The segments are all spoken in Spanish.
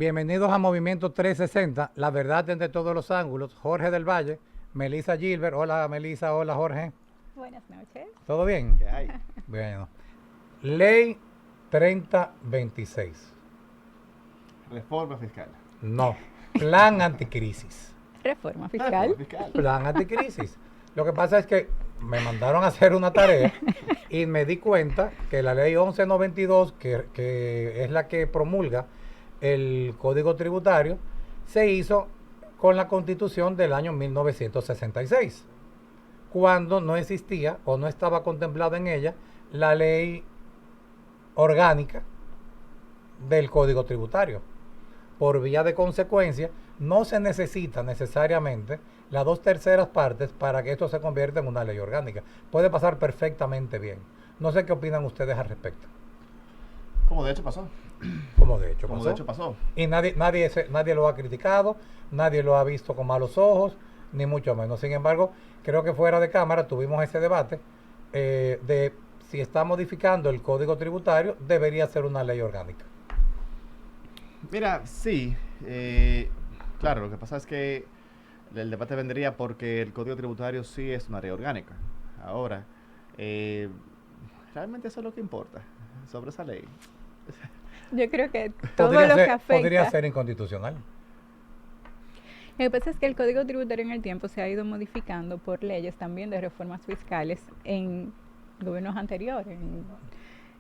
Bienvenidos a Movimiento 360, la verdad desde todos los ángulos. Jorge del Valle, Melissa Gilbert. Hola Melissa, hola Jorge. Buenas noches. ¿Todo bien? ¿Qué hay? Bueno. Ley 3026. Reforma fiscal. No, plan anticrisis. Reforma fiscal. Reforma fiscal. Plan anticrisis. Lo que pasa es que me mandaron a hacer una tarea y me di cuenta que la ley 1192, que es la que promulga el Código Tributario, se hizo con la Constitución del año 1966, cuando no existía o no estaba contemplada en ella la ley orgánica del Código Tributario. Por vía de consecuencia, no se necesita necesariamente las 2/3 partes para que esto se convierta en una ley orgánica. Puede pasar perfectamente bien. No sé qué opinan ustedes al respecto. Como de hecho pasó. Como de hecho Como pasó. de hecho pasó. Y nadie lo ha criticado, nadie lo ha visto con malos ojos, ni mucho menos. Sin embargo, creo que fuera de cámara tuvimos ese debate de si está modificando el Código Tributario, debería ser una ley orgánica. Mira, sí. Claro, lo que pasa es que el debate vendría porque el Código Tributario sí es una ley orgánica. Ahora, realmente eso es lo que importa sobre esa ley. Yo creo que todo lo que afecta. Podría ser inconstitucional. Lo que pasa es que el Código Tributario en el tiempo se ha ido modificando por leyes también de reformas fiscales en gobiernos anteriores,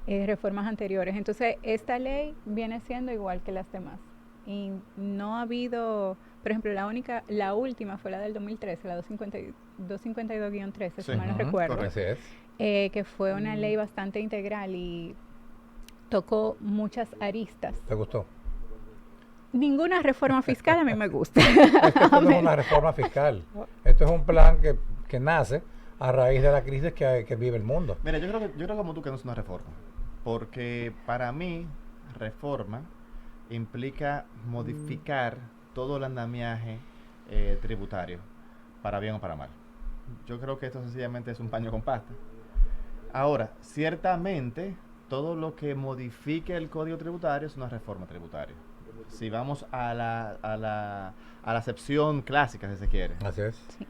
en reformas anteriores. Entonces, esta ley viene siendo igual que las demás. Y no ha habido, por ejemplo, la última fue la del 2013, la 252-13, si mal no recuerdo. Así es. Que fue una ley bastante integral y tocó muchas aristas. ¿Te gustó? Ninguna reforma fiscal a mí me gusta. Es que esto no es una reforma fiscal. Esto es un plan que nace a raíz de la crisis que vive el mundo. Mira, yo creo como tú que no es una reforma. Porque para mí, reforma implica modificar todo el andamiaje tributario, para bien o para mal. Yo creo que esto sencillamente es un paño con pasta. Ahora, ciertamente, todo lo que modifique el Código Tributario es una reforma tributaria. Si vamos a la acepción clásica, si se quiere. Así es. Sí.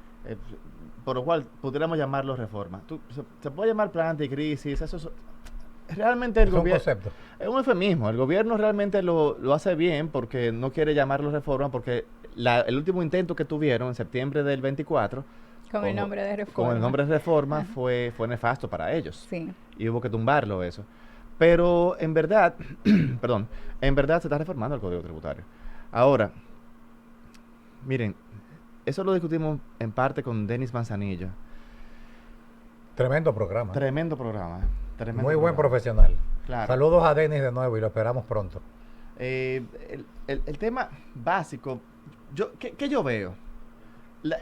Por lo cual, pudiéramos llamarlo reforma. Se puede llamar plan anticrisis, eso es... Realmente el gobierno... Es un concepto. Es un eufemismo. El gobierno realmente lo hace bien porque no quiere llamarlo reforma porque el último intento que tuvieron en septiembre del 24... Con el nombre de reforma. Con el nombre de reforma fue nefasto para ellos. Sí. Y hubo que tumbarlo eso. Pero en verdad, perdón, en verdad se está reformando el Código Tributario. Ahora, miren, eso lo discutimos en parte con Denis Manzanillo. Tremendo programa. Tremendo programa. Muy buen profesional. Claro. Saludos a Denis de nuevo y lo esperamos pronto. El tema básico, ¿qué yo veo?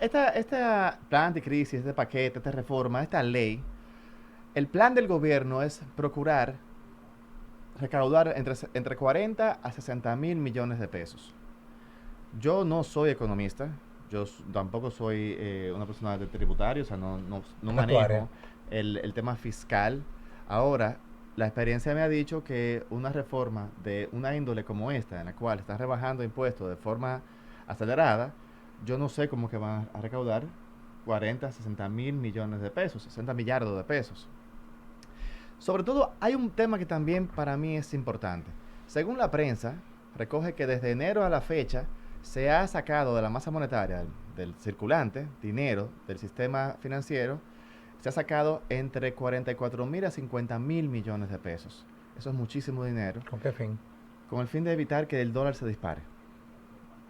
Esta plan anticrisis, este paquete, esta reforma, esta ley, el plan del gobierno es procurar recaudar entre 40 a 60 mil millones de pesos. Yo no soy economista, tampoco soy una persona de tributario, o sea, no manejo el tema fiscal. Ahora, la experiencia me ha dicho que una reforma de una índole como esta, en la cual estás rebajando impuestos de forma acelerada, yo no sé cómo que van a recaudar 40, 60 mil millones de pesos, 60 millardos de pesos. Sobre todo, hay un tema que también para mí es importante. Según la prensa, recoge que desde enero a la fecha se ha sacado de la masa monetaria, del circulante, dinero del sistema financiero, se ha sacado entre 44 mil a 50 mil millones de pesos. Eso es muchísimo dinero. ¿Con qué fin? Con el fin de evitar que el dólar se dispare.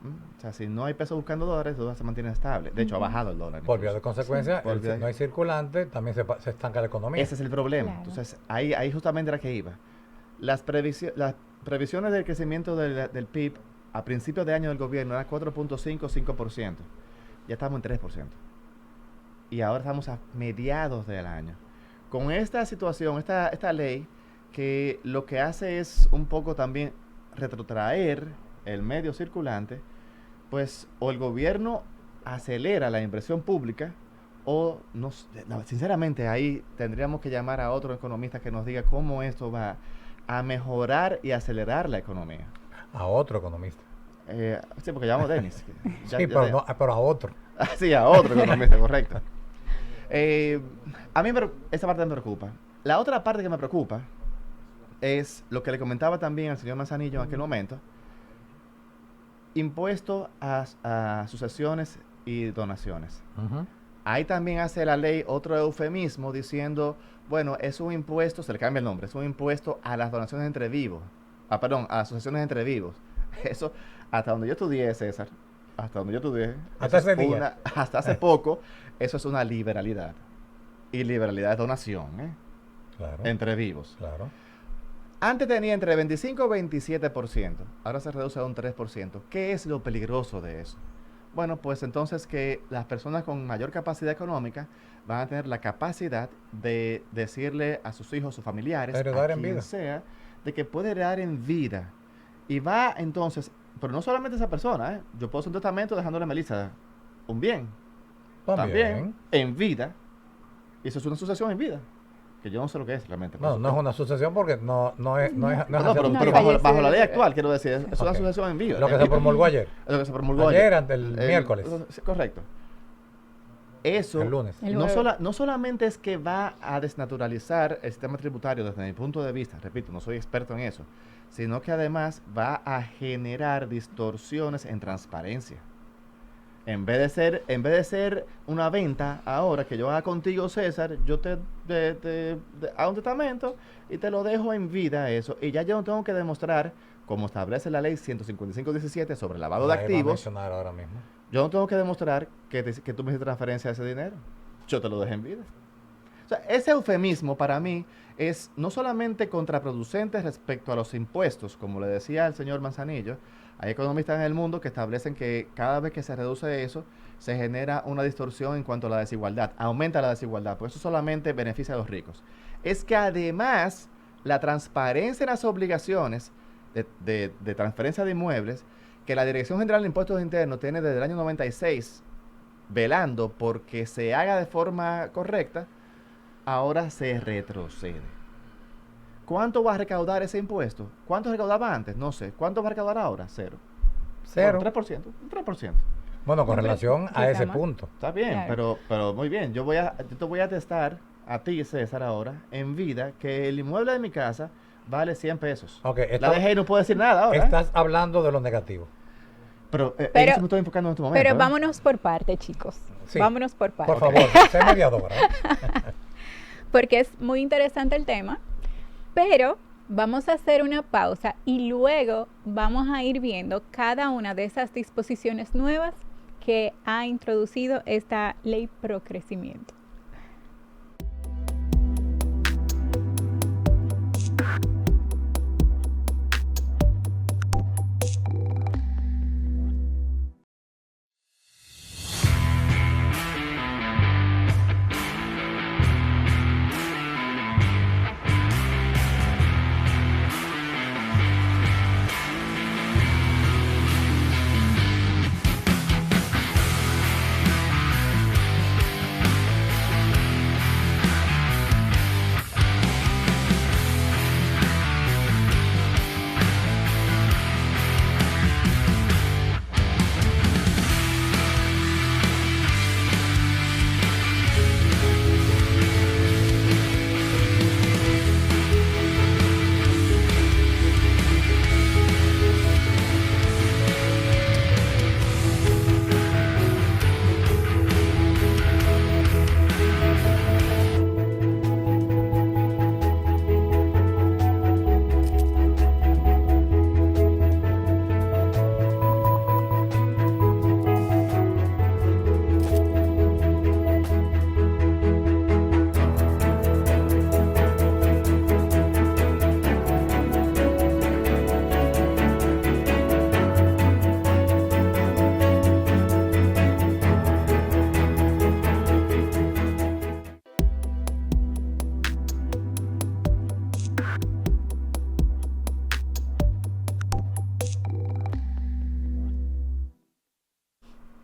O sea, si no hay pesos buscando dólares, el dólar se mantiene estable. De hecho, ha bajado el dólar. Por vía de consecuencia, Sí, no hay circulante, también se estanca la economía. Ese es el problema. Claro. Entonces, ahí justamente era que iba. Las previsiones del crecimiento del PIB a principios de año del gobierno eran 4.5%. Ya estamos en 3%. Y ahora estamos a mediados del año. Con esta situación, esta ley, que lo que hace es un poco también retrotraer el medio circulante, pues o el gobierno acelera la inversión pública o sinceramente ahí tendríamos que llamar a otro economista que nos diga cómo esto va a mejorar y acelerar la economía. A otro economista. Sí, porque llamamos Denis. Sí, pero, no, pero a otro. Sí, a otro economista, correcto. A mí esa parte me preocupa. La otra parte que me preocupa es lo que le comentaba también al señor Manzanillo en aquel momento. Impuesto a sucesiones y donaciones. Ahí también hace la ley otro eufemismo diciendo, bueno, es un impuesto, se le cambia el nombre, es un impuesto a las donaciones entre vivos. Perdón, a las sucesiones entre vivos. Eso, hasta donde yo estudié, César, hasta ese día. Hasta hace poco, eso es una liberalidad. Y liberalidad es donación, Claro. entre vivos. Claro. Antes tenía entre 25 y 27%, ahora se reduce a un 3%. ¿Qué es lo peligroso de eso? Bueno, pues entonces que las personas con mayor capacidad económica van a tener la capacidad de decirle a sus hijos, sus familiares, Heredar a en quien vida. sea, de que puede heredar en vida. Y va entonces, pero no solamente esa persona, yo puedo hacer un testamento dejándole a Melissa un bien, también en vida, y eso es una sucesión en vida, que yo no sé lo que es realmente. No, no es una sucesión porque no es No, hacia pero tu- bajo la ley actual, quiero decir, es una Ok. sucesión en vida. Lo que se promulgó ayer. Lo que se promulgó Ayer, ante el miércoles. Correcto. Eso El lunes. El no, jueves. no solamente es que va a desnaturalizar el sistema tributario desde mi punto de vista, repito, no soy experto en eso, sino que además va a generar distorsiones en transparencia. En vez de ser una venta ahora que yo haga contigo, César, yo te hago un testamento y te lo dejo en vida eso. Y ya yo no tengo que demostrar, como establece la ley 155.17 sobre lavado de Ahí va a activos, mencionar ahora mismo. yo no tengo que demostrar que tú me hiciste transferencia de ese dinero. Yo te lo dejé en vida. O sea, ese eufemismo para mí es no solamente contraproducente respecto a los impuestos, como le decía el señor Manzanillo. Hay economistas en el mundo que establecen que cada vez que se reduce eso, se genera una distorsión en cuanto a la desigualdad. Aumenta la desigualdad, porque eso solamente beneficia a los ricos. Es que además, la transparencia en las obligaciones de transferencia de inmuebles, que la Dirección General de Impuestos Internos tiene desde el año 96 velando porque se haga de forma correcta, ahora se retrocede. ¿Cuánto va a recaudar ese impuesto? ¿Cuánto recaudaba antes? No sé. ¿Cuánto va a recaudar ahora? Cero. Cero. Bueno, 3%. Un 3%. Bueno, con relación a ese Quizá más. punto. Está bien, Claro. pero muy bien. Yo te voy a testar a ti, César, ahora, en vida, que el inmueble de mi casa vale 100 pesos. Ok, La dejé y no puedo decir nada ahora. estás hablando de lo negativo. Pero en Pero- eso me estoy enfocando en este momento. Pero vámonos por parte, chicos. Sí. Vámonos por parte. Por favor, sé mediadora. Porque es muy interesante el tema, pero vamos a hacer una pausa y luego vamos a ir viendo cada una de esas disposiciones nuevas que ha introducido esta ley pro crecimiento.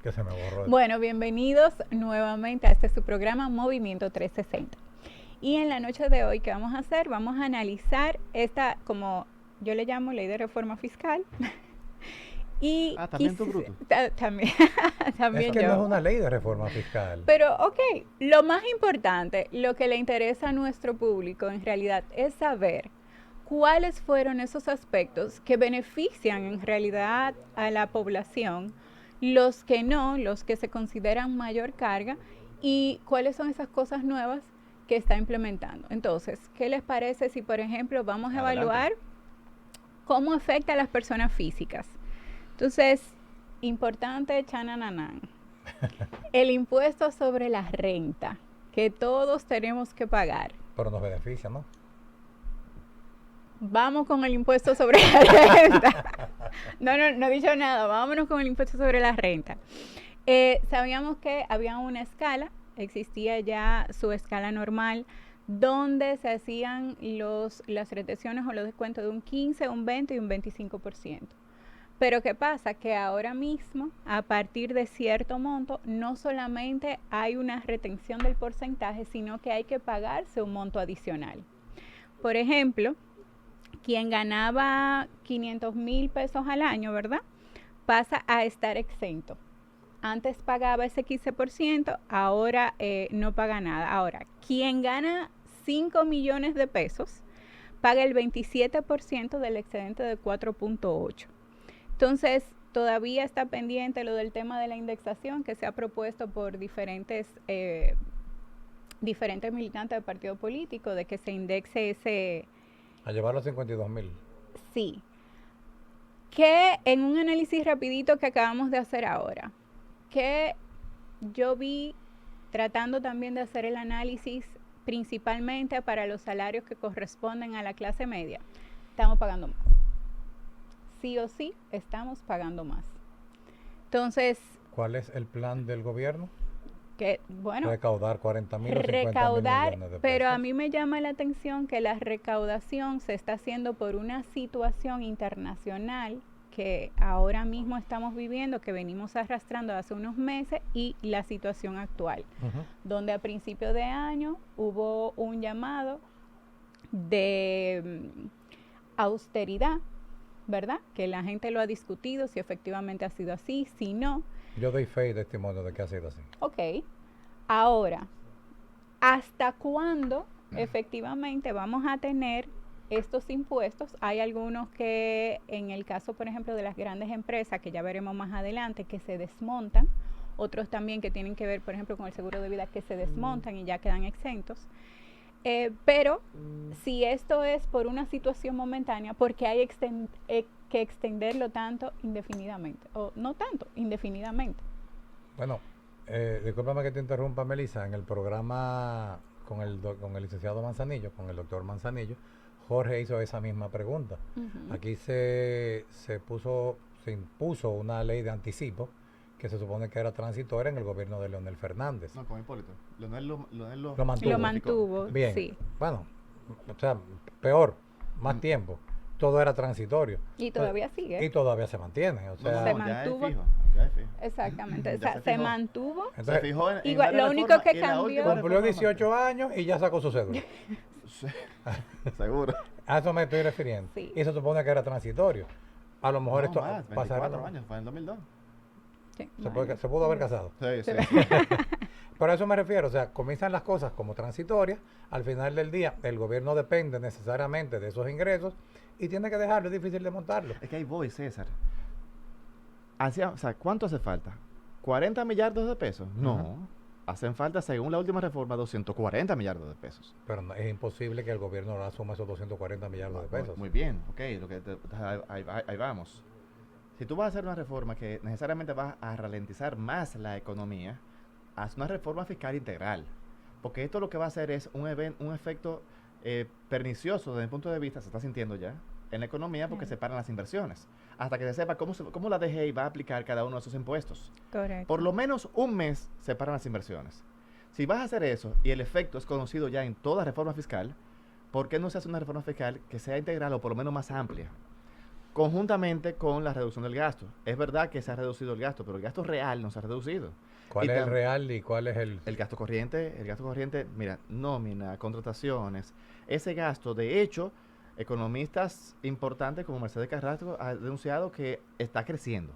Que se me borró. Bueno, bienvenidos nuevamente a este su programa Movimiento 360. Y en la noche de hoy, ¿qué vamos a hacer? Vamos a analizar esta, como yo le llamo, ley de reforma fiscal. Y también tú, bruto. También, también Es que yo. no es una ley de reforma fiscal. Pero, ok, lo más importante, lo que le interesa a nuestro público en realidad es saber cuáles fueron esos aspectos que benefician en realidad a la población, los que no, los que se consideran mayor carga y cuáles son esas cosas nuevas que está implementando. Entonces, ¿qué les parece si, por ejemplo, vamos a Adelante. evaluar cómo afecta a las personas físicas? Entonces, importante, chanananán, el impuesto sobre la renta que todos tenemos que pagar. Pero nos beneficia, ¿no? Vamos con el impuesto sobre la renta. No he dicho nada. Vámonos con el impuesto sobre la renta. Sabíamos que había una escala, existía ya su escala normal, donde se hacían las retenciones o los descuentos de un 15, un 20 y un 25%. Pero ¿qué pasa? Que ahora mismo, a partir de cierto monto, no solamente hay una retención del porcentaje, sino que hay que pagarse un monto adicional. Por ejemplo, quien ganaba 500,000 pesos al año, ¿verdad? Pasa a estar exento. Antes pagaba ese 15%, ahora no paga nada. Ahora, quien gana 5 millones de pesos, paga el 27% del excedente de 4.8. Entonces, todavía está pendiente lo del tema de la indexación que se ha propuesto por diferentes militantes del partido político, de que se indexe ese... A llevar los 52,000. Sí. Que en un análisis rapidito que acabamos de hacer ahora, que yo vi tratando también de hacer el análisis principalmente para los salarios que corresponden a la clase media, estamos pagando más. Sí o sí, estamos pagando más. Entonces... ¿Cuál es el plan del gobierno? Que, bueno, recaudar 40,000 o 50,000 recaudar, millones de pesos. pero a mí me llama la atención que la recaudación se está haciendo por una situación internacional que ahora mismo estamos viviendo, que venimos arrastrando hace unos meses, y la situación actual, donde a principio de año hubo un llamado de austeridad, ¿verdad? Que la gente lo ha discutido, si efectivamente ha sido así, si no. Yo doy fe y testimonio de que ha sido así. Ok. Ahora, ¿hasta cuándo efectivamente vamos a tener estos impuestos? Hay algunos que, en el caso, por ejemplo, de las grandes empresas, que ya veremos más adelante, que se desmontan. Otros también que tienen que ver, por ejemplo, con el seguro de vida, que se desmontan y ya quedan exentos. Pero si esto es por una situación momentánea, porque hay que extenderlo tanto indefinidamente, o no tanto, indefinidamente. Bueno, discúlpame que te interrumpa, Melissa. En el programa con el licenciado Manzanillo, con el doctor Manzanillo, Jorge hizo esa misma pregunta. Aquí se impuso una ley de anticipo que se supone que era transitoria en el gobierno de Leonel Fernández. No, con Hipólito. Leonel lo mantuvo. Lo mantuvo, Bien. sí. Bueno, o sea, peor, más tiempo. Todo era transitorio. Y todavía sigue. Y todavía se mantiene. O sea, Se ya mantuvo. ya es fijo. Exactamente. O Ya sea, se se fijó. mantuvo. entonces, Se fijó en igual, varias lo único reformas que y la cambió- última cumplió reforma 18 años y ya sacó su cédula. Sí. Seguro. A eso me estoy refiriendo. Sí. Y se supone que era transitorio. A lo mejor No, esto más, pasará. 24 años, fue en el 2002. Sí, Se pudo haber casado. Sí, sí. Pero a eso me refiero, o sea, comienzan las cosas como transitorias, al final del día el gobierno depende necesariamente de esos ingresos y tiene que dejarlo, es difícil de montarlo. Es que ahí voy, César. O sea, ¿cuánto hace falta? ¿40 millardos de pesos? No. Hacen falta, según la última reforma, 240 millardos de pesos. Pero no, es imposible que el gobierno no asuma esos 240 millardos de pesos. Muy bien, ok, ahí vamos. Si tú vas a hacer una reforma que necesariamente va a ralentizar más la economía, haz una reforma fiscal integral. Porque esto lo que va a hacer es un efecto pernicioso desde el punto de vista, se está sintiendo ya, en la economía porque se paran las inversiones. Hasta que se sepa cómo la DGI va a aplicar cada uno de esos impuestos. Correcto. Por lo menos un mes se paran las inversiones. Si vas a hacer eso y el efecto es conocido ya en toda reforma fiscal, ¿por qué no se hace una reforma fiscal que sea integral o por lo menos más amplia? Conjuntamente con la reducción del gasto. Es verdad que se ha reducido el gasto, pero el gasto real no se ha reducido. ¿Cuál es el real y cuál es el...? El gasto corriente, mira, nómina, contrataciones, ese gasto, de hecho, economistas importantes como Mercedes Carrasco ha denunciado que está creciendo,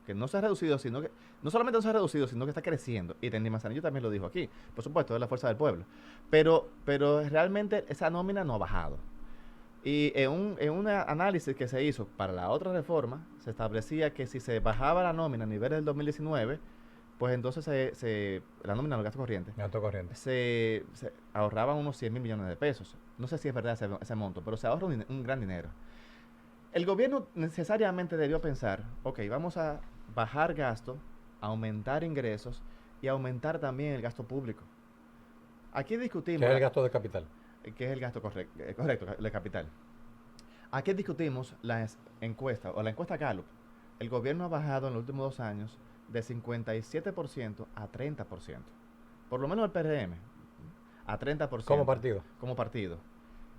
que no se ha reducido, sino que no solamente no se ha reducido, sino que está creciendo. Y Tendy Manzanillo también lo dijo aquí, por supuesto, es la fuerza del pueblo. Pero realmente esa nómina no ha bajado. Y en un análisis que se hizo para la otra reforma, se establecía que si se bajaba la nómina a nivel del 2019, pues entonces la nómina de los gastos corrientes, se ahorraban unos 100 mil millones de pesos. No sé si es verdad ese monto, pero se ahorra un gran dinero. El gobierno necesariamente debió pensar, ok, vamos a bajar gastos, aumentar ingresos y aumentar también el gasto público. Aquí discutimos... ¿Qué es el gasto de capital? Que es el gasto correcto de capital. Aquí discutimos las encuestas, o la encuesta Gallup. El gobierno ha bajado en los últimos 2 años de 57% a 30%. Por lo menos el PRM, a 30%. Como partido. Como partido.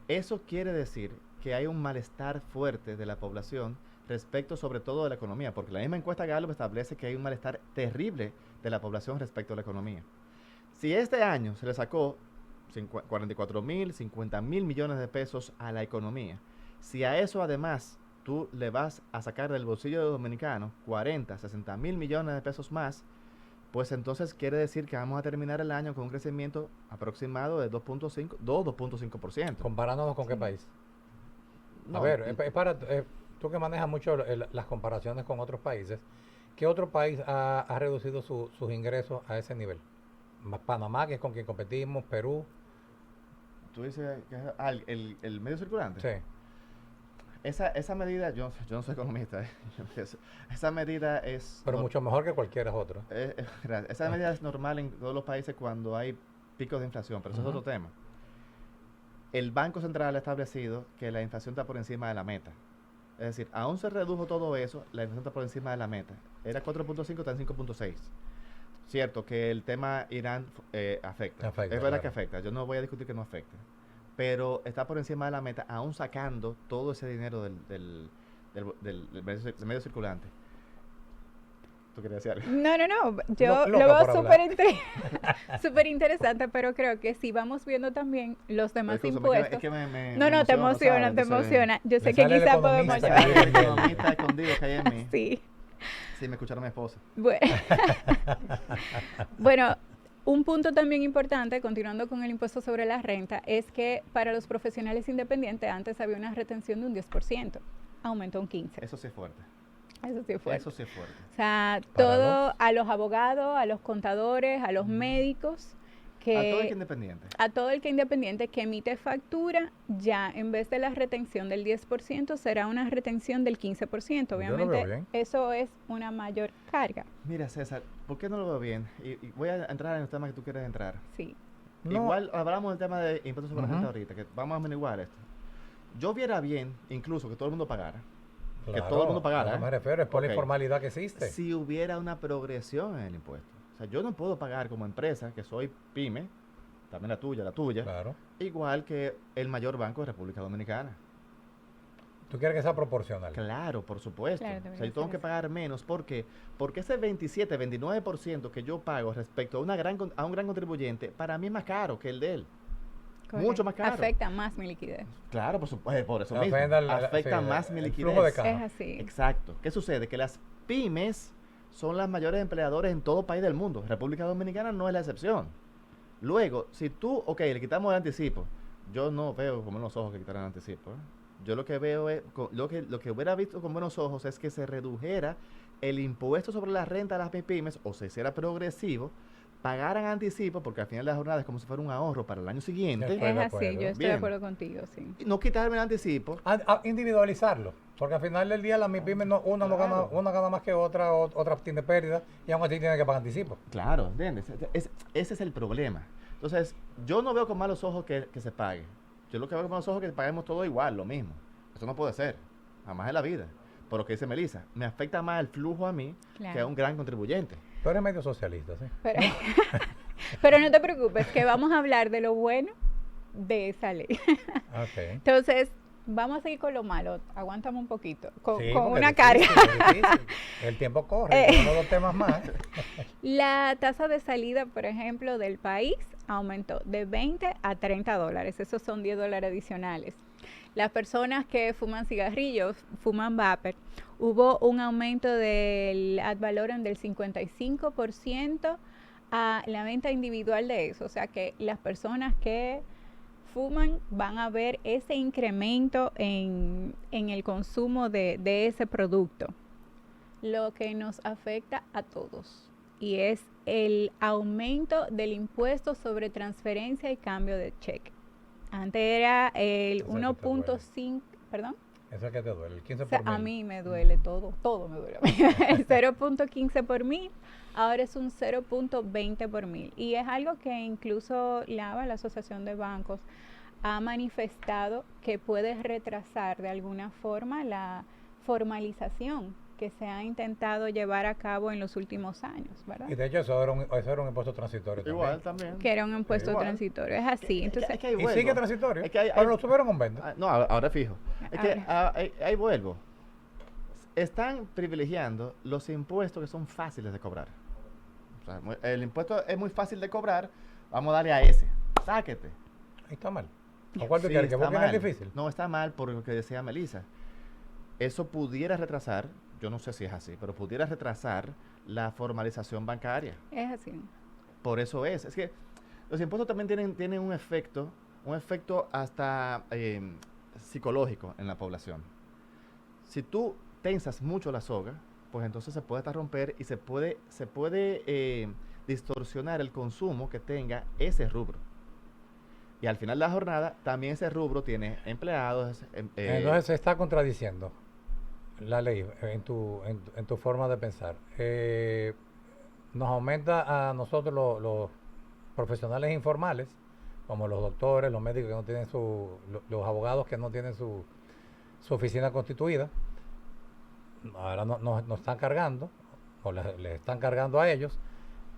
Eso quiere decir que hay un malestar fuerte de la población respecto sobre todo de la economía, porque la misma encuesta Gallup establece que hay un malestar terrible de la población respecto a la economía. Si este año se le sacó 44 mil, 50 mil millones de pesos a la economía, si a eso además tú le vas a sacar del bolsillo de los dominicanos 40, 60 mil millones de pesos más, pues entonces quiere decir que vamos a terminar el año con un crecimiento aproximado de 2.5%. ¿Comparándonos con qué país? No, a ver, tú que manejas mucho las comparaciones con otros países, ¿qué otro país ha reducido sus ingresos a ese nivel? Panamá, que es con quien competimos, Perú. Tú dices que es el medio circulante. Sí. Esa medida, yo no soy economista, esa medida es... Pero mucho mejor que cualquiera otro. Esa medida es normal en todos los países cuando hay picos de inflación, pero eso es otro tema. El Banco Central ha establecido que la inflación está por encima de la meta. Es decir, aún se redujo todo eso, la inflación está por encima de la meta. Era 4.5, está en 5.6. Cierto que el tema Irán afecta. Es verdad, claro, que afecta. Yo no voy a discutir que no afecte. Pero está por encima de la meta, aún sacando todo ese dinero del medio circulante. ¿Tú querías decir algo? No. Yo lo veo súper interesante, pero creo que si vamos viendo también los demás impuestos. Es que no, te emociona. Yo sé que quizá podemos llevar. El economista escondido que hay en mí. Sí. Sí, me escucharon mi esposa. Bueno, un punto también importante, continuando con el impuesto sobre la renta, es que para los profesionales independientes antes había una retención de un 10%, aumentó un 15%. Eso sí es fuerte. Eso sí es fuerte. Eso sí es fuerte. O sea, todo a los abogados, a los contadores, a los médicos. A todo el que independiente. A todo el que independiente que emite factura, ya en vez de la retención del 10%, será una retención del 15%. Obviamente, eso es una mayor carga. Mira, César, ¿por qué no lo veo bien? Y voy a entrar en el tema que tú quieres entrar. Sí. Igual hablamos del tema de impuestos sobre la renta ahorita, que vamos a meniguar esto. Yo viera bien, incluso, que todo el mundo pagara. Claro, que todo el mundo pagara. Me refiero, es por la informalidad que existe. Si hubiera una progresión en el impuesto. O sea, yo no puedo pagar como empresa, que soy pyme, también la tuya, claro, igual que el mayor banco de República Dominicana. ¿Tú quieres que sea proporcional? Claro, por supuesto. Claro, o sea, yo tengo que pagar menos. ¿Por qué? Porque ese 27, 29% que yo pago respecto a un gran contribuyente, para mí es más caro que el de él. Correcto. Mucho más caro. Afecta más mi liquidez. Claro, por eso mismo. Afecta más mi liquidez. Flujo de caja. Es así. Exacto. ¿Qué sucede? Que las pymes son las mayores empleadores en todo país del mundo. República Dominicana no es la excepción. Luego, si tú, le quitamos el anticipo. Yo no veo con buenos ojos que quitaran el anticipo. Yo lo que veo es, lo que hubiera visto con buenos ojos es que se redujera el impuesto sobre la renta de las pymes, o se hiciera progresivo, pagaran anticipo, porque al final de la jornada es como si fuera un ahorro para el año siguiente. Es así, yo estoy de acuerdo contigo, sí. No quitarme el anticipo. Individualizarlo, porque al final del día la MIPYME una gana más que otra tiene pérdida y aún así tiene que pagar anticipo. Claro, ¿entiendes? Ese es el problema. Entonces, yo no veo con malos ojos que se pague. Yo lo que veo con malos ojos es que paguemos todo igual, lo mismo. Eso no puede ser, jamás en la vida. Por lo que dice Melissa, me afecta más el flujo a mí que a un gran contribuyente. Tú eres medio socialista, ¿sí? Pero no te preocupes, que vamos a hablar de lo bueno de esa ley. Okay. Entonces, vamos a seguir con lo malo. Aguántame un poquito, con una carga. carga. El tiempo corre, tenemos 2 temas más. La tasa de salida, por ejemplo, del país aumentó de $20 a $30. Esos son $10 adicionales. Las personas que fuman cigarrillos, fuman vapor, hubo un aumento del ad valorem del 55% a la venta individual de eso. O sea que las personas que fuman van a ver ese incremento en el consumo de ese producto. Lo que nos afecta a todos, y es el aumento del impuesto sobre transferencia y cambio de cheque. Antes era el 1.5, perdón. Eso es que te duele, el 15 O sea, por a mil. mí me duele todo me duele. El 0.15 por mil, ahora es un 0.20 por mil. Y es algo que incluso la Asociación de Bancos, ha manifestado que puede retrasar de alguna forma la formalización que se ha intentado llevar a cabo en los últimos años, ¿verdad? Y de hecho eso era un impuesto transitorio Igual también. también. Que era un impuesto Igual. transitorio, es así. Entonces, Es que ahí Y vuelvo. sigue transitorio, Es que hay- pero lo subieron con 20. No, ahora fijo. Es que Ahora. ahí vuelvo. Están privilegiando los impuestos que son fáciles de cobrar. O sea, el impuesto es muy fácil de cobrar, vamos a darle a ese. Sáquete. Ahí está mal. ¿O cuál tú Sí, quieres? ¿Que está busquen el mal. difícil? No, está mal por lo que decía Melissa. Eso pudiera retrasar, yo no sé si es así, pero pudiera retrasar la formalización bancaria. es así. Por eso es que los impuestos también tienen un efecto hasta psicológico en la población. Si tú tensas mucho la soga, pues entonces se puede hasta romper y se puede distorsionar el consumo que tenga ese rubro. Y al final de la jornada, también ese rubro tiene empleados. Entonces se está contradiciendo la ley en tu forma de pensar. Nos aumenta a nosotros los profesionales informales, como los doctores, los médicos que no tienen los abogados que no tienen su oficina constituida. Ahora nos están cargando, o les están cargando a ellos.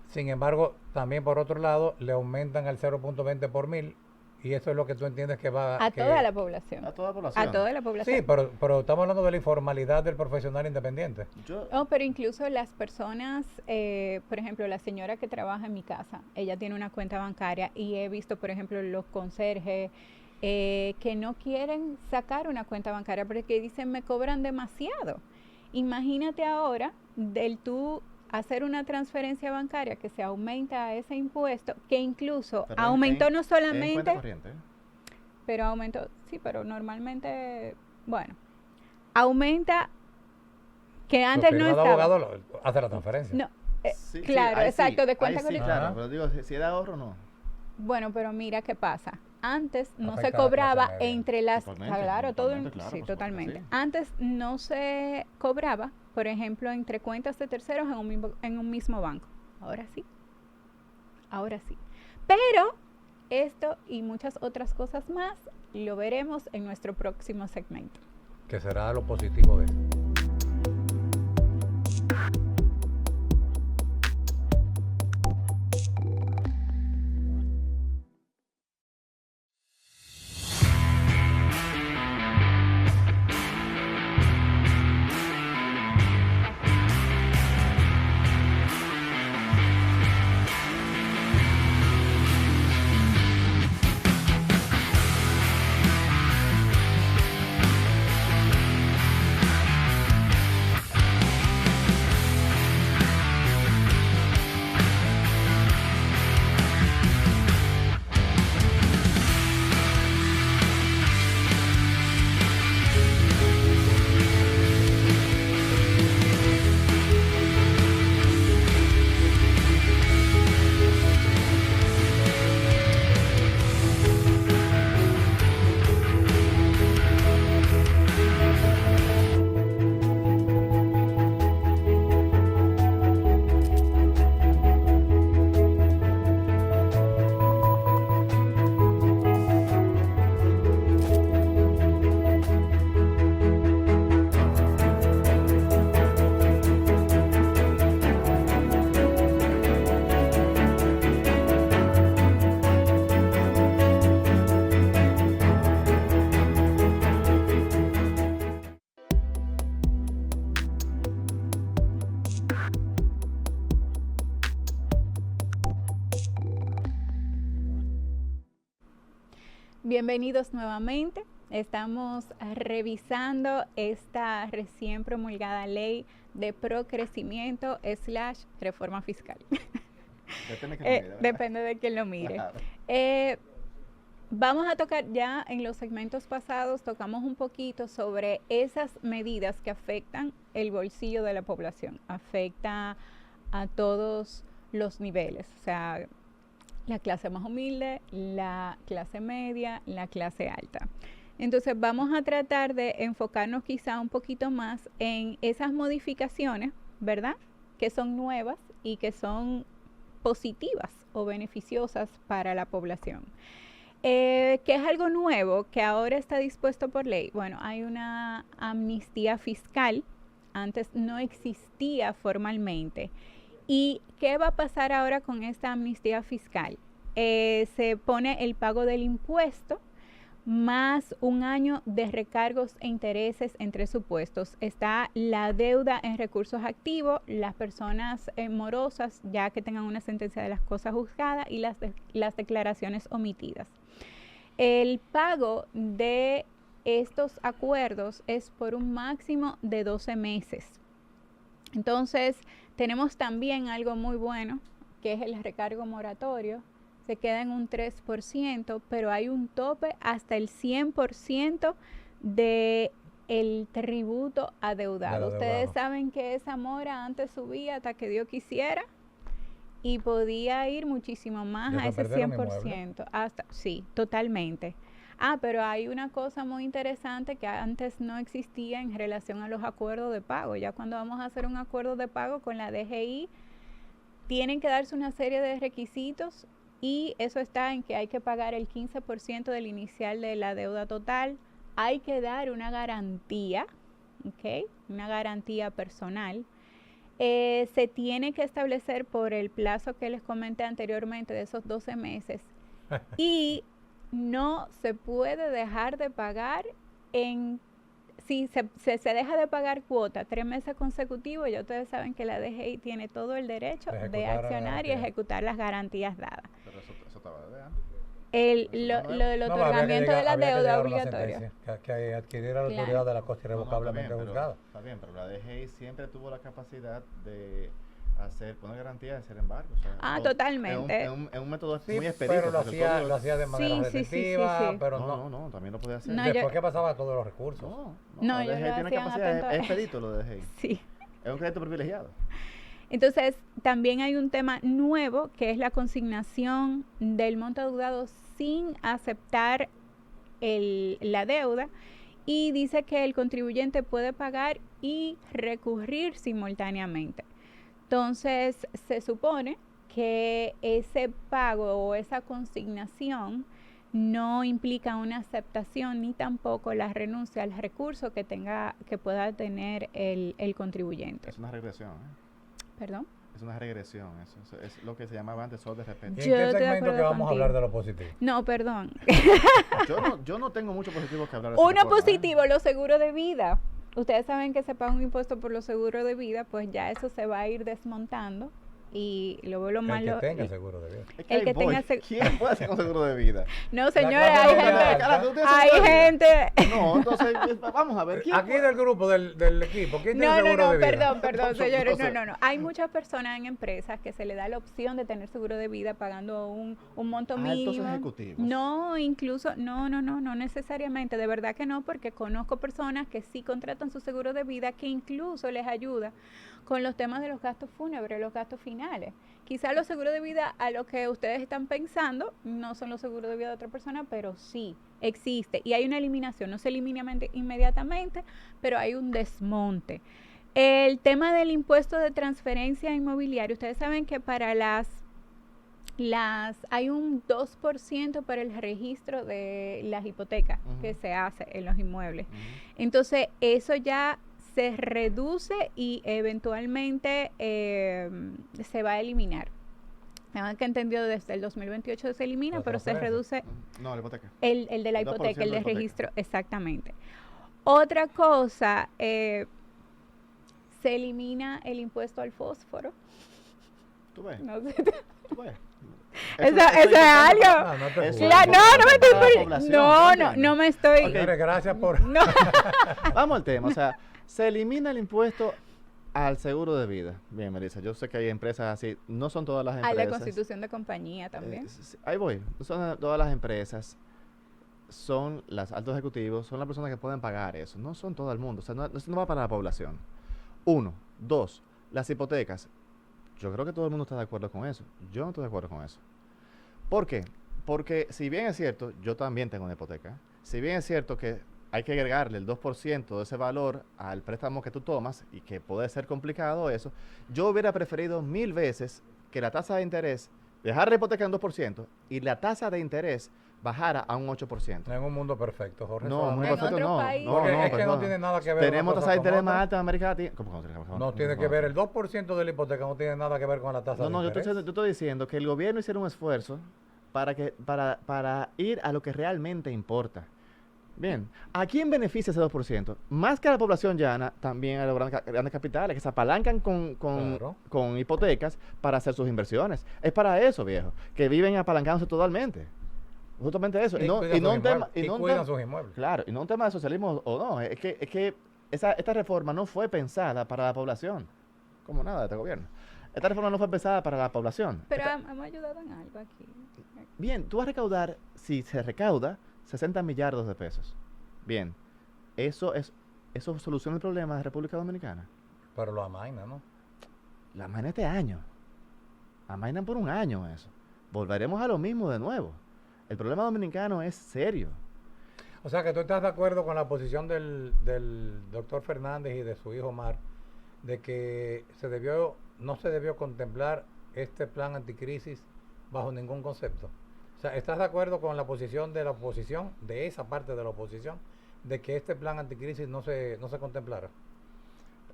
Sin embargo, también por otro lado, le aumentan al 0.20 por mil. Y eso es lo que tú entiendes que va A que- toda la población. a toda la población. A toda la población. Sí, pero estamos hablando de la informalidad del profesional independiente. Yo, Oh, pero incluso las personas, por ejemplo, la señora que trabaja en mi casa, ella tiene una cuenta bancaria y he visto, por ejemplo, los conserjes que no quieren sacar una cuenta bancaria porque dicen me cobran demasiado. Imagínate ahora del tú hacer una transferencia bancaria que se aumenta ese impuesto, que incluso pero aumentó no en cuenta solamente, corriente, ¿eh? pero aumentó, sí, pero normalmente, bueno, aumenta que antes Tu no firma de estaba. abogado hace la transferencia. No, Sí, claro, ahí exacto, sí, de cuenta ahí sí, corriente. claro, Ajá. pero digo, si era ahorro, no. Bueno, pero mira qué pasa. Antes no se Afecta a la cobraba clase media. entre las, Totalmente, claro, totalmente, claro, sí, por supuesto que totalmente. sí. Antes no se cobraba, por ejemplo, entre cuentas de terceros en un mismo banco. Ahora sí. Ahora sí. Pero esto y muchas otras cosas más lo veremos en nuestro próximo segmento. Que será lo positivo de esto. Bienvenidos nuevamente Estamos revisando esta recién promulgada ley de procrecimiento / reforma fiscal. Depende de quién lo mire, ¿verdad? Depende de quién lo mire. Claro. Vamos a tocar ya en los segmentos pasados, tocamos un poquito sobre esas medidas que afectan el bolsillo de la población, afecta a todos los niveles, o sea, la clase más humilde, la clase media, la clase alta. Entonces vamos a tratar de enfocarnos quizá un poquito más en esas modificaciones, ¿verdad? Que son nuevas y que son positivas o beneficiosas para la población. ¿Qué es algo nuevo que ahora está dispuesto por ley? Bueno, hay una amnistía fiscal, antes no existía formalmente. ¿Y qué va a pasar ahora con esta amnistía fiscal? Se pone el pago del impuesto más un año de recargos e intereses entre supuestos. Está la deuda en recursos activos, las personas morosas ya que tengan una sentencia de las cosas juzgadas y las declaraciones omitidas. El pago de estos acuerdos es por un máximo de 12 meses. Entonces, tenemos también algo muy bueno, que es el recargo moratorio. Se queda en un 3%, pero hay un tope hasta el 100% del tributo adeudado. Ustedes saben que esa mora antes subía hasta que Dios quisiera y podía ir muchísimo más a ese 100%. Hasta, sí, totalmente. Pero hay una cosa muy interesante que antes no existía en relación a los acuerdos de pago. Ya cuando vamos a hacer un acuerdo de pago con la DGI, tienen que darse una serie de requisitos y eso está en que hay que pagar el 15% del inicial de la deuda total. Hay que dar una garantía, ¿ok? Una garantía personal. Se tiene que establecer por el plazo que les comenté anteriormente de esos 12 meses y no se puede dejar de pagar si se deja de pagar cuota 3 meses consecutivos. Ya ustedes saben que la DGI tiene todo el derecho de accionar y ejecutar las garantías dadas. Pero eso estaba de antes. Lo del otorgamiento de la deuda obligatoria. Que adquiriera la autoridad de la cosa irrevocablemente juzgada. Está bien, pero la DGI siempre tuvo la capacidad de poner garantía de hacer embargo. O sea, totalmente. Es un método Sí, muy expedito. pero lo hacía de manera retentiva, pero no, también lo podía hacer. Después que pasaba todos los recursos. No, la DGI tiene capacidad, es expedito lo de DGI. Sí. Es un crédito privilegiado. Entonces, también hay un tema nuevo que es la consignación del monto adeudado sin aceptar la deuda y dice que el contribuyente puede pagar y recurrir simultáneamente. Entonces, se supone que ese pago o esa consignación no implica una aceptación ni tampoco la renuncia al recurso que pueda tener el contribuyente. Es una regresión, ¿Perdón? Es una regresión, eso es lo que se llamaba antes sol de repente. ¿Y en qué segmento que vamos a hablar de lo positivo? No, perdón. Yo no tengo mucho positivo que hablar. Uno positivo, los seguros de vida. Ustedes saben que se paga un impuesto por los seguros de vida, pues ya eso se va a ir desmontando. Y lo malo. El que tenga seguro de vida. El que tenga ¿Quién puede hacer con seguro de vida? No, señores, hay gente. No, entonces, vamos a ver. Aquí del grupo, del equipo, ¿quién tiene seguro de vida? Perdón, señores. No. Hay muchas personas en empresas que se le da la opción de tener seguro de vida pagando un monto mínimo. Altos ejecutivos. No, incluso, no necesariamente. De verdad que no, porque conozco personas que sí contratan su seguro de vida, que incluso les ayuda con los temas de los gastos fúnebres, los gastos finales. Quizá los seguros de vida a lo que ustedes están pensando no son los seguros de vida de otra persona, pero sí existe. Y hay una eliminación, no se elimina inmediatamente, pero hay un desmonte. El tema del impuesto de transferencia inmobiliaria, ustedes saben que para hay un 2% para el registro de las hipotecas que se hace en los inmuebles. Entonces, eso ya se reduce y eventualmente se va a eliminar. Tengo que entendido desde el 2028 se elimina, pero se reduce. No, la hipoteca. El de la hipoteca, el de registro, exactamente. Otra cosa, se elimina el impuesto al fósforo. ¿Tú ves? No sé. ¿Tú ves? Eso Eso es algo. No, no te Eso jures. No, no me estoy para la por... población, No, ¿entiendes? no me estoy... Ok. Señores, gracias por... No. Vamos al tema, o sea, se elimina el impuesto al seguro de vida. Bien, Melissa, yo sé que hay empresas así, no son todas las A empresas. la constitución de compañía también. Ahí voy, no son todas las empresas, son los altos ejecutivos, son las personas que pueden pagar eso, no son todo el mundo, o sea, eso no va para la población. Uno, dos, las hipotecas. Yo creo que todo el mundo está de acuerdo con eso. Yo no estoy de acuerdo con eso. ¿Por qué? Porque si bien es cierto, yo también tengo una hipoteca, si bien es cierto que hay que agregarle el 2% de ese valor al préstamo que tú tomas y que puede ser complicado eso, yo hubiera preferido 1000 veces que la tasa de interés, dejar la hipoteca en 2% y la tasa de interés bajara a un 8%. No en un mundo perfecto, Jorge. No, solamente- muy En perfecto otro no. país. No, Porque no, es que no perdón. tiene nada que ver Tenemos una tasa de cosa con interés más otra. alta en América Latina. ¿Cómo? No tiene que ver, el 2% de la hipoteca no tiene nada que ver con la tasa No, de no, yo interés. estoy diciendo que el gobierno hiciera un esfuerzo para ir a lo que realmente importa. Bien, ¿a quién beneficia ese 2%? Más que a la población llana, también a los grandes capitales que se apalancan Claro. con hipotecas para hacer sus inversiones. Es para eso, viejo, que viven apalancándose totalmente. Justamente eso. Y cuidan sus inmuebles. Claro, y no un tema de socialismo o no. Es que esta reforma no fue pensada para la población. Como nada de este gobierno. Esta reforma no fue pensada para la población. Pero hemos ayudado en algo aquí. Bien, tú vas a recaudar, si se recauda, 60 millardos de pesos. Bien, eso soluciona el problema de República Dominicana. Pero lo amaina, ¿no? La amainan este año. Amainan por un año eso. Volveremos a lo mismo de nuevo. El problema dominicano es serio. O sea que tú estás de acuerdo con la posición del doctor Fernández y de su hijo Omar, de que no se debió contemplar este plan anticrisis bajo ningún concepto. O sea, ¿estás de acuerdo con la posición de la oposición, de esa parte de la oposición, de que este plan anticrisis no se contemplara?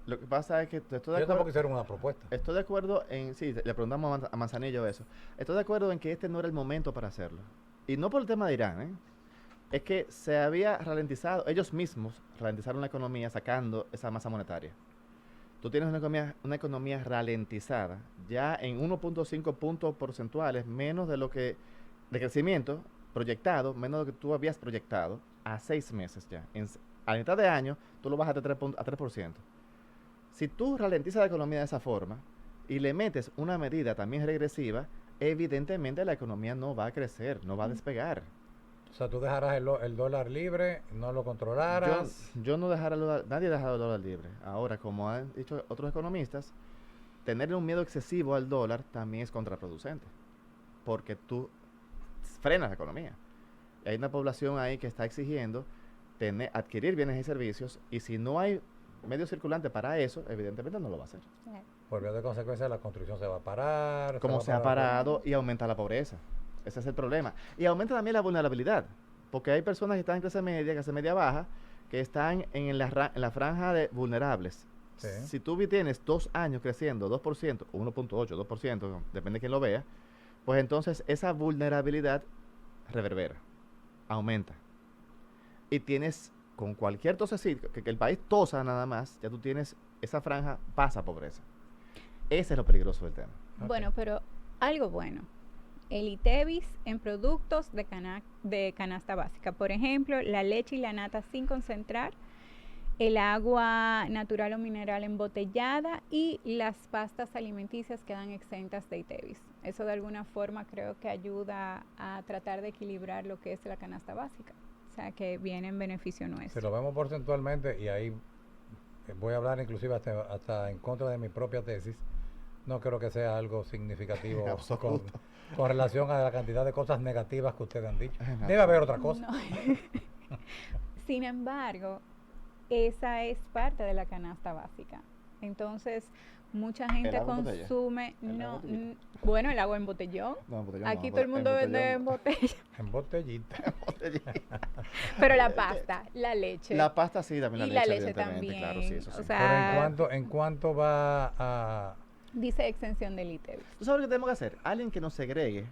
Lo que pasa es que estoy de Yo acuerdo. tampoco hicieron una propuesta. Estoy de acuerdo en, sí, le preguntamos a Manzanillo eso. Estoy de acuerdo en que este no era el momento para hacerlo. Y no por el tema de Irán, ¿eh? Es que se había ralentizado, ellos mismos ralentizaron la economía sacando esa masa monetaria. Tú tienes una economía ralentizada, ya en 1.5 puntos porcentuales, menos de lo que, de crecimiento proyectado, menos de lo que tú habías proyectado a 6 meses ya. A la mitad de año, tú lo bajas a 3%. Si tú ralentizas la economía de esa forma y le metes una medida también regresiva, evidentemente la economía no va a crecer, no va a despegar. O sea, tú dejarás el dólar libre, no lo controlaras. Yo no dejaré nadie dejará el dólar libre. Ahora, como han dicho otros economistas, tenerle un miedo excesivo al dólar también es contraproducente, porque tú frenas la economía. Y hay una población ahí que está exigiendo adquirir bienes y servicios, y si no hay medio circulante para eso, evidentemente no lo va a hacer. Por vía de consecuencia, la construcción se va a parar. Como se ha parado y aumenta la pobreza. Ese es el problema. Y aumenta también la vulnerabilidad, porque hay personas que están en clase media baja, que están en la franja de vulnerables. Sí. Si tú tienes 2 años creciendo 2%, o 1.8, 2%, depende de quién lo vea, pues entonces esa vulnerabilidad reverbera, aumenta. Y tienes, con cualquier tosecito, que el país tosa nada más, ya tú tienes, esa franja pasa a pobreza. Ese es lo peligroso del tema. Ok. Bueno, pero algo bueno. El ITEVIS en productos de canasta básica. Por ejemplo, la leche y la nata sin concentrar, el agua natural o mineral embotellada y las pastas alimenticias quedan exentas de ITEVIS. Eso de alguna forma creo que ayuda a tratar de equilibrar lo que es la canasta básica. O sea, que viene en beneficio Si nuestro. lo vemos porcentualmente, y ahí voy a hablar inclusive hasta en contra de mi propia tesis, no creo que sea algo significativo En absoluto. con relación a la cantidad de cosas negativas que ustedes han dicho. En Debe haber otra cosa. No. Sin embargo, esa es parte de la canasta básica. Entonces, mucha gente agua en botella? consume, ¿El agua no, en botellita? Bueno, el agua en botellón. No, en botellón Aquí no, todo el mundo vende en botella. En botellita. Pero la pasta, la leche. La pasta sí, también Y la la leche, leche evidentemente, también. claro, sí, eso sí. O sea, Pero en cuanto va a... dice exención del ITEVIS. ¿Tú sabes lo que tenemos que hacer? Alguien que nos segregue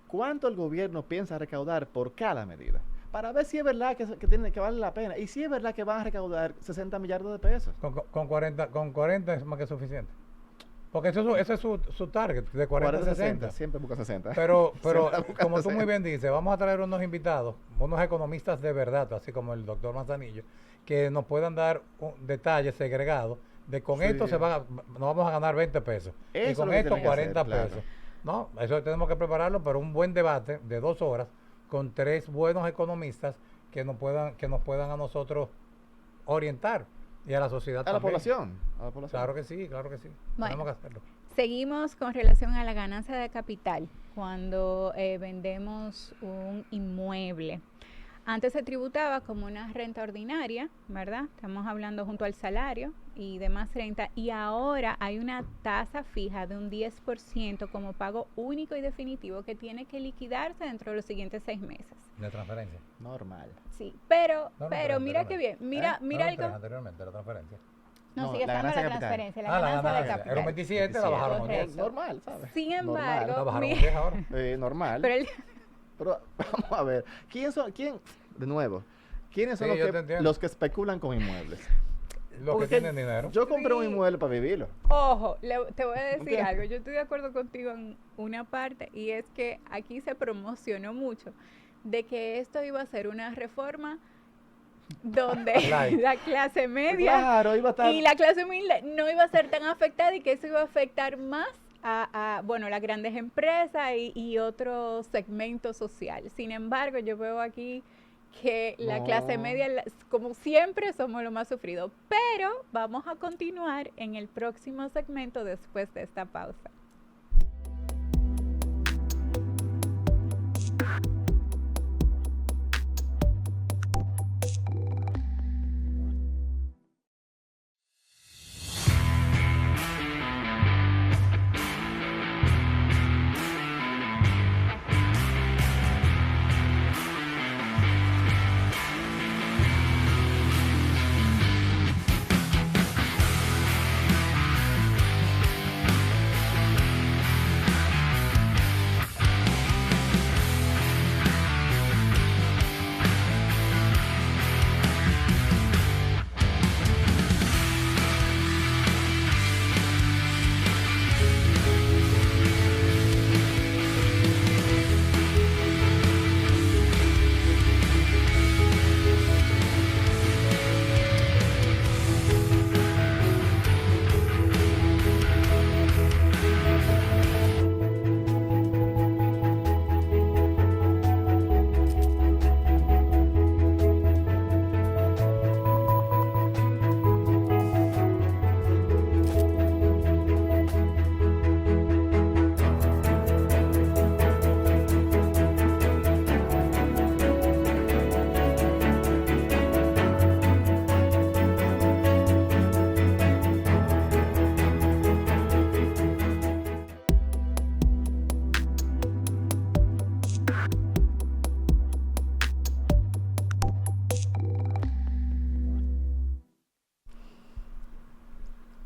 cuánto el gobierno piensa recaudar por cada medida, para ver si es verdad que vale la pena, y si es verdad que van a recaudar 60 millardos de pesos. Con 40 es más que suficiente. Porque ese es su target, de 40 a 60. Siempre busca 60. Pero Siempre busca como tú 60. muy bien dices, vamos a traer unos invitados, unos economistas de verdad, así como el doctor Manzanillo, que nos puedan dar detalles segregados de con Sí. esto nos vamos a ganar 20 pesos. Y Eso es con lo que esto tienen que hacer, 40 claro. pesos. No, eso tenemos que prepararlo, pero un buen debate de 2 horas con 3 buenos economistas que nos puedan a nosotros orientar y a la sociedad A la también. población. A la población. Claro que sí, claro que sí. Bueno. Tenemos que hacerlo. Seguimos con relación a la ganancia de capital cuando vendemos un inmueble. Antes se tributaba como una renta ordinaria, ¿verdad? Estamos hablando junto al salario y demás renta. Y ahora hay una tasa fija de un 10% como pago único y definitivo que tiene que liquidarse dentro de los siguientes 6 meses. De transferencia. Normal. Sí, pero No, mira anteriormente. qué bien. Mira No, algo. anteriormente la transferencia. No, No, sigue la estando la ganancia de capital. transferencia, la La ganancia de ganancia. capital. Era un 27, la bajaron a un 10. Correcto. Normal, ¿sabes? Sin Normal. embargo, La bajaron a un mira- 10 ahora. Normal. Pero Pero vamos a ver. De nuevo, ¿quiénes son Sí, yo te los entiendo. que especulan con inmuebles? Los que Porque tienen dinero. Yo compré un Sí. inmueble para vivirlo. Ojo, te voy a decir ¿Entiendes? algo. Yo estoy de acuerdo contigo en una parte y es que aquí se promocionó mucho de que esto iba a ser una reforma donde Light. la clase media Claro, iba a estar. y la clase humilde no iba a ser tan afectada y que eso iba a afectar más bueno, las grandes empresas y otro segmento social. Sin embargo, yo veo aquí que la No. clase media, como siempre, somos los más sufridos. Pero vamos a continuar en el próximo segmento después de esta pausa.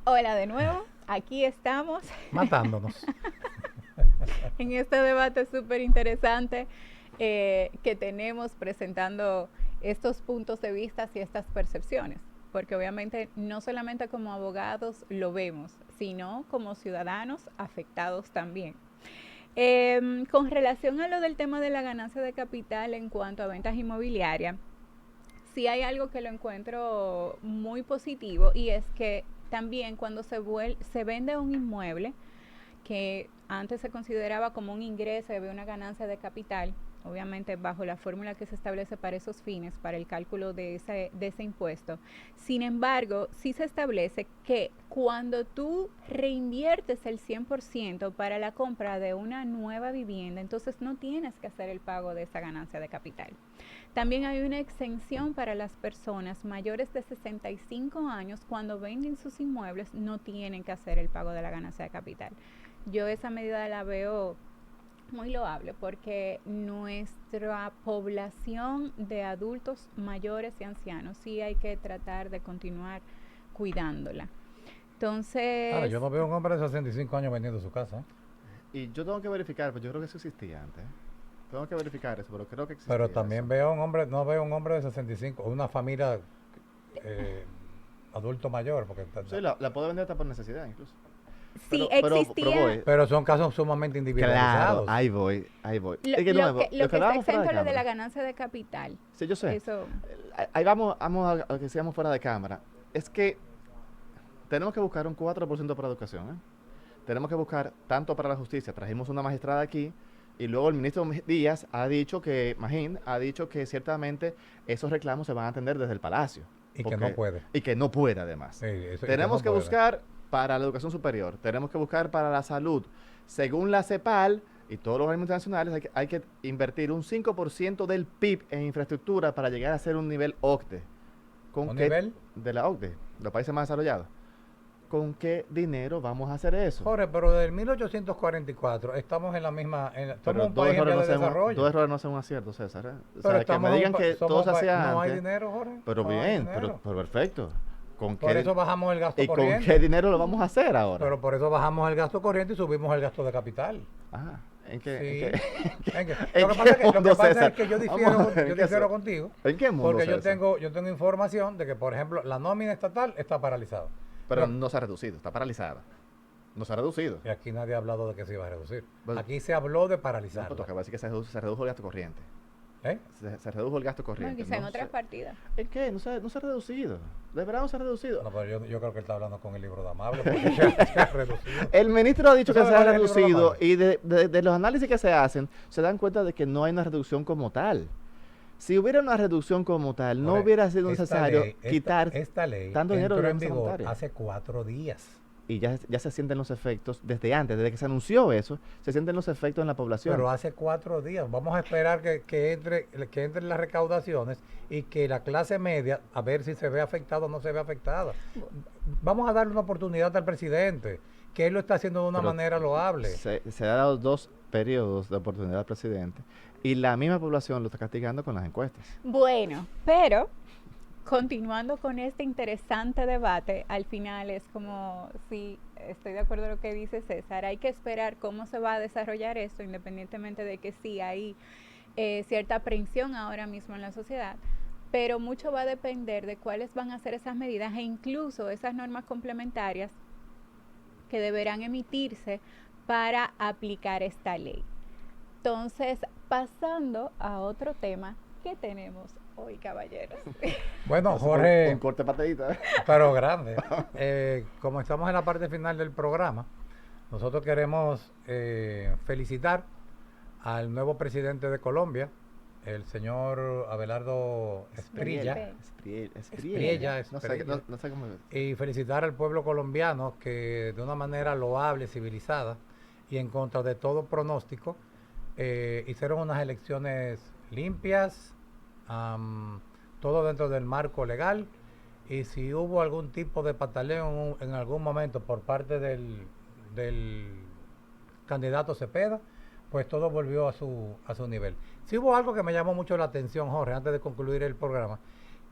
Hola de nuevo, aquí estamos Matándonos. en este debate súper interesante que tenemos presentando estos puntos de vista y estas percepciones, porque obviamente no solamente como abogados lo vemos, sino como ciudadanos afectados también. Con relación a lo del tema de la ganancia de capital en cuanto a ventas inmobiliarias, sí hay algo que lo encuentro muy positivo y es que también cuando se vende un inmueble que antes se consideraba como un ingreso y había una ganancia de capital, obviamente bajo la fórmula que se establece para esos fines, para el cálculo de ese impuesto. Sin embargo, sí se establece que cuando tú reinviertes el 100% para la compra de una nueva vivienda, entonces no tienes que hacer el pago de esa ganancia de capital. También hay una exención para las personas mayores de 65 años cuando venden sus inmuebles, no tienen que hacer el pago de la ganancia de capital. Yo esa medida la veo muy loable porque nuestra población de adultos mayores y ancianos sí hay que tratar de continuar cuidándola. Entonces, Ahora, yo no veo un hombre de 65 años vendiendo su casa. Y yo tengo que verificar, pues yo creo que eso existía antes. Tengo que verificar eso, pero creo que existía. Pero también eso. veo un hombre, no veo un hombre de 65, o una familia adulto mayor, porque Sí, la puedo vender hasta por necesidad incluso. sí pero existía. voy. Pero son casos sumamente Claro, individualizados. ahí voy. Lo, Es que lo nuevo, que, lo que está hablábamos fuera exento es lo de la cámara. ganancia de capital. Sí, yo sé. Eso. Ahí vamos a que sigamos fuera de cámara. Es que tenemos que buscar un 4% para educación, ¿eh? Tenemos que buscar tanto para la justicia. Trajimos una magistrada aquí y luego el ministro Díaz ha dicho que, Magín, ha dicho que ciertamente esos reclamos se van a atender desde el Palacio. Y que no puede. Y que no puede, además. Sí, eso- y que Tenemos no que puede. buscar para la educación superior, tenemos que buscar para la salud. Según la CEPAL y todos los organismos internacionales, hay que invertir un 5% del PIB en infraestructura para llegar a ser un nivel OCDE. ¿Con ¿Un qué? nivel? De la OCDE, los países más desarrollados. ¿Con qué dinero vamos a hacer eso? Jorge, pero desde el 1844 estamos en la misma... Pero somos un país en vías de desarrollo. dos errores no son un acierto, César. ¿eh? O Pero sea, que estamos me en digan un pa- que somos todo se un pa- hacía No hay antes. dinero, Jorge. Pero no hay bien, dinero. pero perfecto. ¿Con Por qué, eso bajamos el gasto ¿Y con corriente. qué dinero lo vamos a hacer ahora? Pero por eso bajamos el gasto corriente y subimos el gasto de capital. Ajá. ¿En qué? Sí. ¿En qué? ¿En qué? ¿En Lo que qué pasa es que, lo que mundo, pasa César? es que yo Vamos difiero, a ver, ¿en yo qué difiero se- contigo. ¿En qué mundo, Porque yo César? tengo información de que, por ejemplo, la nómina estatal está paralizada. Pero no se ha reducido, está paralizada. No se ha reducido. Y aquí nadie ha hablado de que se iba a reducir. Bueno. Aquí se habló de No, paralizar. pues, toca decir que se redujo el gasto corriente. ¿Eh? Se redujo el gasto Bueno, corriente. quizá en no otras se- partidas. ¿En qué? No se ha reducido. De verdad no se ha reducido. No, pero yo creo que él está hablando con el libro de Amable, porque se ha reducido. El ministro ha dicho ¿Tú que se sabes ha cuál es el libro reducido de y de los análisis que se hacen, se dan cuenta de que no hay una reducción como tal. Si hubiera una reducción como tal, no Jorge, hubiera sido esta necesario ley- quitar esta ley tanto dinero de entró la en masa vigor monetaria. hace 4 días. Y ya se sienten los efectos desde antes, desde que se anunció eso, se sienten los efectos en la población. Pero hace 4 días. Vamos a esperar que entren las recaudaciones y que la clase media, a ver si se ve afectada o no se ve afectada. Vamos a darle una oportunidad al presidente, que él lo está haciendo de una Pero manera loable. se ha dado 2 periodos de oportunidad al presidente y la misma población lo está castigando con las encuestas. Bueno, pero continuando con este interesante debate, al final es como, sí, estoy de acuerdo con lo que dice César, hay que esperar cómo se va a desarrollar esto, independientemente de que sí hay cierta aprensión ahora mismo en la sociedad, pero mucho va a depender de cuáles van a ser esas medidas e incluso esas normas complementarias que deberán emitirse para aplicar esta ley. Entonces, pasando a otro tema que tenemos hoy, caballeros. Bueno, Un Jorge, corte patadita. ¿Eh? pero grande. Como estamos en la parte final del programa, nosotros queremos felicitar al nuevo presidente de Colombia, el señor Abelardo Esprilla. Espriella, No sé, Espriella. no sé cómo. Y felicitar al pueblo colombiano que de una manera loable, civilizada y en contra de todo pronóstico, hicieron unas elecciones limpias, todo dentro del marco legal, y si hubo algún tipo de pataleo en algún momento por parte del candidato Cepeda, pues todo volvió a su nivel. Sí hubo algo que me llamó mucho la atención, Jorge, antes de concluir el programa,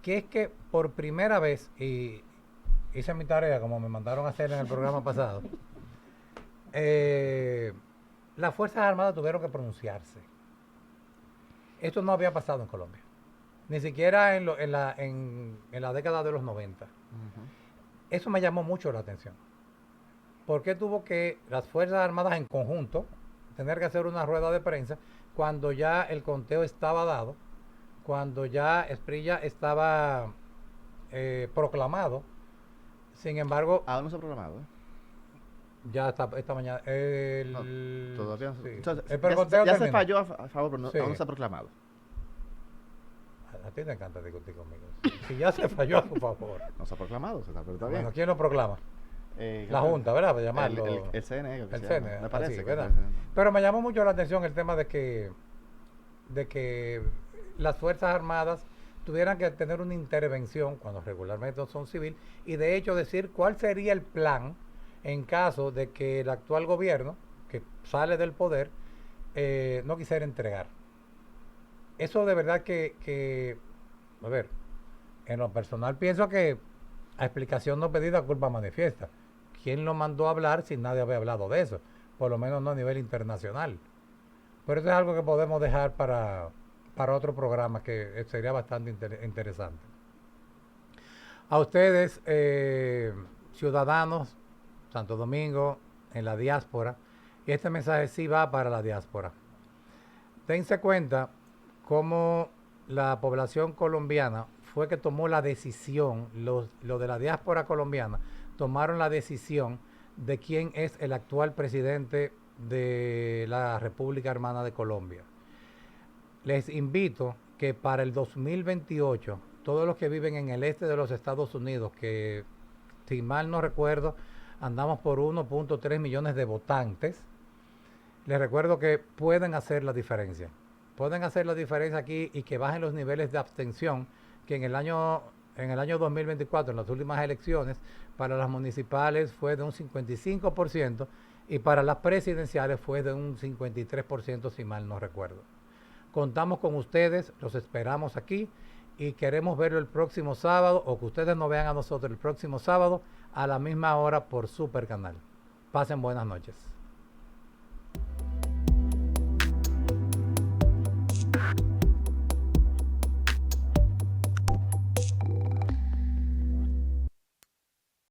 que es que por primera vez, y hice mi tarea como me mandaron a hacer en el programa pasado, las Fuerzas Armadas tuvieron que pronunciarse. Esto no había pasado en Colombia, ni siquiera en la década de los 90. Eso me llamó mucho la atención. ¿Por qué tuvo que las Fuerzas Armadas en conjunto tener que hacer una rueda de prensa cuando ya el conteo estaba dado, cuando ya Esprilla estaba proclamado? Sin embargo, Aún no se ha programado. ya esta mañana. Todavía no sí. Entonces, El preconteo ya se terminó. falló a favor, pero Sí. aún no se ha proclamado. A ti te encanta discutir conmigo. Si ya se falló a su favor. No se ha proclamado, pero está bien. Bueno, ¿quién lo proclama? Creo La que- Junta, ¿verdad? Para llamarlo. El CNE, creo que El se llama. CNE, Me parece así, que ¿verdad? es el CNE. Pero me llamó mucho la atención el tema de que las Fuerzas Armadas tuvieran que tener una intervención cuando regularmente no son civil y de hecho decir cuál sería el plan en caso de que el actual gobierno que sale del poder no quisiera entregar. Eso de verdad que a ver, en lo personal pienso que a explicación no pedida, culpa manifiesta. ¿Quién lo mandó a hablar si nadie había hablado de eso? Por lo menos no a nivel internacional. Pero eso es algo que podemos dejar para otro programa que sería bastante interesante. A ustedes, ciudadanos, Santo Domingo, en la diáspora, y este mensaje sí va para la diáspora. Dense cuenta cómo la población colombiana fue que tomó la decisión, los de la diáspora colombiana tomaron la decisión de quién es el actual presidente de la República Hermana de Colombia. Les invito que para el 2028, todos los que viven en el este de los Estados Unidos, que si mal no recuerdo, andamos por 1.3 millones de votantes, les recuerdo que pueden hacer la diferencia. Pueden hacer la diferencia aquí y que bajen los niveles de abstención, que en el año 2024, en las últimas elecciones, para las municipales fue de un 55% y para las presidenciales fue de un 53%, si mal no recuerdo. Contamos con ustedes, los esperamos aquí y queremos verlo el próximo sábado, o que ustedes nos vean a nosotros el próximo sábado a la misma hora por Super Canal. Pasen buenas noches.